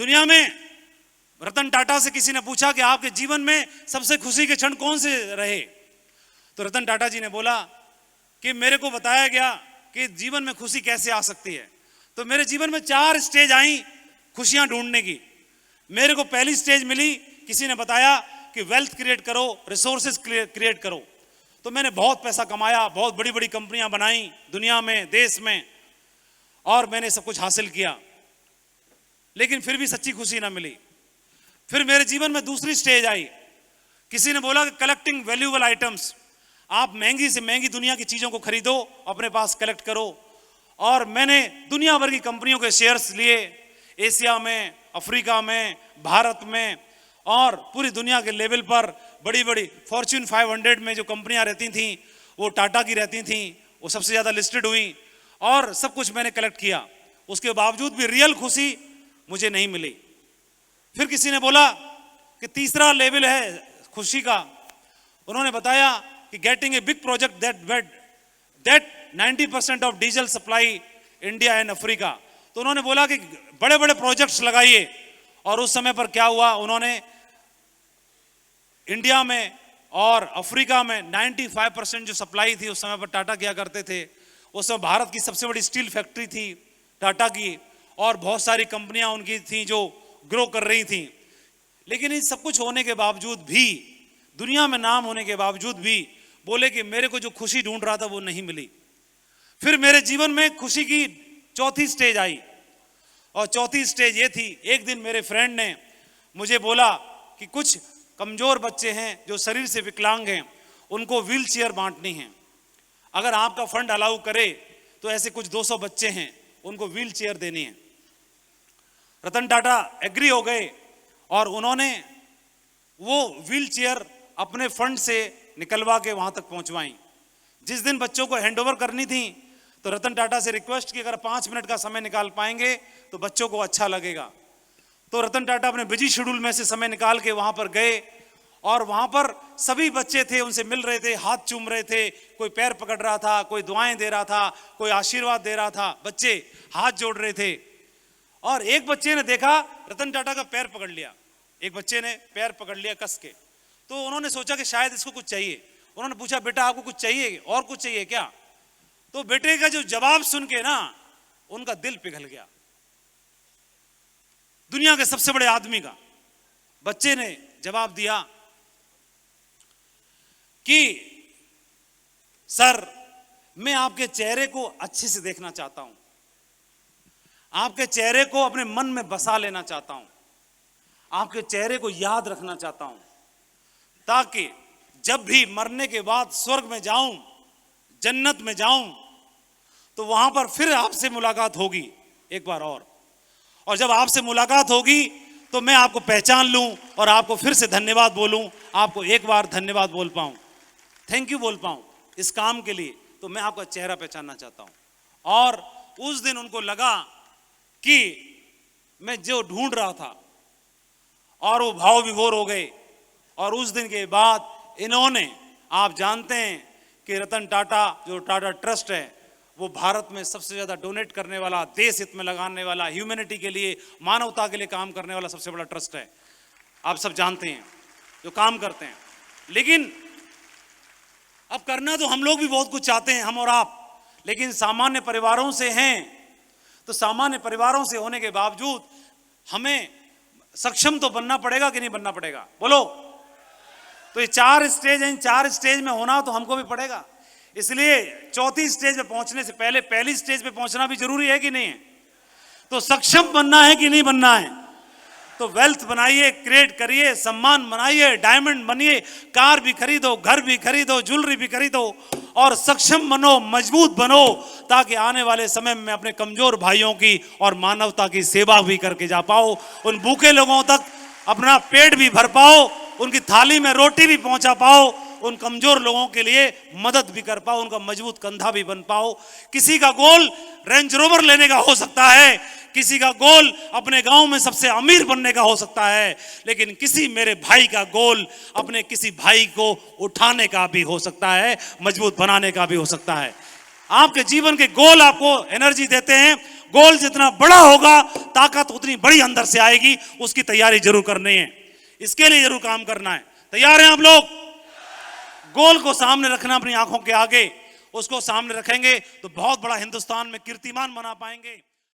दुनिया में रतन टाटा से किसी ने पूछा कि आपके जीवन में सबसे खुशी के क्षण कौन से रहे, तो रतन टाटा जी ने बोला कि मेरे को बताया गया कि जीवन में खुशी कैसे आ सकती है। तो मेरे जीवन में 4 स्टेज आई खुशियां ढूंढने की। मेरे को पहली स्टेज मिली, किसी ने बताया कि वेल्थ क्रिएट करो, रिसोर्सेज क्रिएट करो। तो मैंने बहुत पैसा कमाया, बहुत बड़ी बड़ी कंपनियां बनाई दुनिया में, देश में, और मैंने सब कुछ हासिल किया, लेकिन फिर भी सच्ची खुशी ना मिली। फिर मेरे जीवन में दूसरी स्टेज आई, किसी ने बोला कि कलेक्टिंग वैल्यूएबल आइटम्स, आप महंगी से महंगी दुनिया की चीजों को खरीदो, अपने पास कलेक्ट करो। और मैंने दुनिया भर की कंपनियों के शेयर्स लिए, एशिया में, अफ्रीका में, भारत में, और पूरी दुनिया के लेवल पर बड़ी बड़ी फॉर्च्यून 500 में जो कंपनियां रहती थीं वो टाटा की रहती थीं, वो सबसे ज़्यादा लिस्टेड हुई, और सब कुछ मैंने कलेक्ट किया। उसके बावजूद भी रियल खुशी मुझे नहीं मिली। फिर किसी ने बोला कि तीसरा लेवल है खुशी का। उन्होंने बताया कि getting a big project that 90% of diesel supply India and Africa. तो उन्होंने बोला कि बड़े बड़े प्रोजेक्ट्स लगाइए। और उस समय पर क्या हुआ, उन्होंने इंडिया में और अफ्रीका में 95% जो सप्लाई थी उस समय पर टाटा किया करते थे। उस समय भारत की सबसे बड़ी स्टील फैक्ट्री थी टाटा की, और बहुत सारी कंपनियां उनकी थी जो ग्रो कर रही थी। लेकिन इन सब कुछ होने के बावजूद भी, दुनिया में नाम होने के बावजूद भी, बोले कि मेरे को जो खुशी ढूंढ रहा था वो नहीं मिली। फिर मेरे जीवन में खुशी की चौथी स्टेज आई, और चौथी स्टेज ये थी, एक दिन मेरे फ्रेंड ने मुझे बोला कि कुछ कमजोर बच्चे हैं जो शरीर से विकलांग हैं, उनको व्हील चेयर बांटनी है। अगर आपका फंड अलाउ करे तो ऐसे कुछ 200 बच्चे हैं, उनको व्हील चेयर देनी है। रतन टाटा एग्री हो गए और उन्होंने वो व्हील चेयर अपने फंड से निकलवा के वहां तक पहुंचवाई। जिस दिन बच्चों को हैंडओवर करनी थी तो रतन टाटा से रिक्वेस्ट की अगर 5 मिनट का समय निकाल पाएंगे तो बच्चों को अच्छा लगेगा। तो रतन टाटा अपने बिजी शेड्यूल में से समय निकाल के वहां पर गए, और वहां पर सभी बच्चे थे, उनसे मिल रहे थे, हाथ चूम रहे थे, कोई पैर पकड़ रहा था, कोई दुआएं दे रहा था, कोई आशीर्वाद दे रहा था, बच्चे हाथ जोड़ रहे थे। और एक बच्चे ने देखा रतन टाटा का पैर पकड़ लिया, एक बच्चे ने पैर पकड़ लिया कस के। तो उन्होंने सोचा कि शायद इसको कुछ चाहिए। उन्होंने पूछा, बेटा आपको कुछ चाहिए और कुछ चाहिए क्या? तो बेटे का जो जवाब सुन के ना उनका दिल पिघल गया। दुनिया के सबसे बड़े आदमी का बच्चे ने जवाब दिया कि सर, मैं आपके चेहरे को अच्छे से देखना चाहता हूं, आपके चेहरे को अपने मन में बसा लेना चाहता हूं, आपके चेहरे को याद रखना चाहता हूं, ताकि जब भी मरने के बाद स्वर्ग में जाऊं, जन्नत में जाऊं, तो वहां पर फिर आपसे मुलाकात होगी एक बार और जब आपसे मुलाकात होगी तो मैं आपको पहचान लूं और आपको फिर से धन्यवाद बोलूं, आपको एक बार धन्यवाद बोल पाऊं, थैंक यू बोल पाऊं इस काम के लिए, तो मैं आपका चेहरा पहचानना चाहता हूं। और उस दिन उनको लगा कि मैं जो ढूंढ रहा था, और वो भाव विभोर हो गए। और उस दिन के बाद इन्होंने, आप जानते हैं कि रतन टाटा जो टाटा ट्रस्ट है वो भारत में सबसे ज्यादा डोनेट करने वाला, देश हित में लगाने वाला, ह्यूमैनिटी के लिए, मानवता के लिए काम करने वाला सबसे बड़ा ट्रस्ट है। आप सब जानते हैं जो काम करते हैं। लेकिन अब करना तो हम लोग भी बहुत कुछ चाहते हैं, हम और आप, लेकिन सामान्य परिवारों से हैं। तो सामान्य परिवारों से होने के बावजूद हमें सक्षम तो बनना पड़ेगा कि नहीं बनना पड़ेगा? बोलो। तो ये 4 स्टेज हैं, इन 4 स्टेज में होना तो हमको भी पड़ेगा। इसलिए चौथी स्टेज पे पहुंचने से पहले पहली स्टेज पे पहुंचना भी जरूरी है कि नहीं है? तो सक्षम बनना है कि नहीं बनना है? तो वेल्थ बनाइए, क्रिएट करिए, सम्मान बनाइए, डायमंड बनिए, कार भी खरीदो, घर भी खरीदो, ज्वेलरी भी खरीदो, और सक्षम बनो, मजबूत बनो, ताकि आने वाले समय में अपने कमजोर भाइयों की और मानवता की सेवा भी करके जा पाओ, उन भूखे लोगों तक अपना पेट भी भर पाओ, उनकी थाली में रोटी भी पहुंचा पाओ, उन कमजोर लोगों के लिए मदद भी कर पाओ, उनका मजबूत कंधा भी बन पाओ। किसी का गोल रेंज रोवर लेने का हो सकता है, किसी का गोल अपने गांव में सबसे अमीर बनने का हो सकता है, लेकिन किसी मेरे भाई का गोल अपने किसी भाई को उठाने का भी हो सकता है, मजबूत बनाने का भी हो सकता है। आपके जीवन के गोल आपको एनर्जी देते हैं, गोल जितना बड़ा होगा ताकत उतनी बड़ी अंदर से आएगी। उसकी तैयारी जरूर करनी है, इसके लिए जरूर काम करना है। तैयार हैं आप लोग? गोल को सामने रखना अपनी आंखों के आगे, उसको सामने रखेंगे तो बहुत बड़ा हिंदुस्तान में कीर्तिमान बना पाएंगे।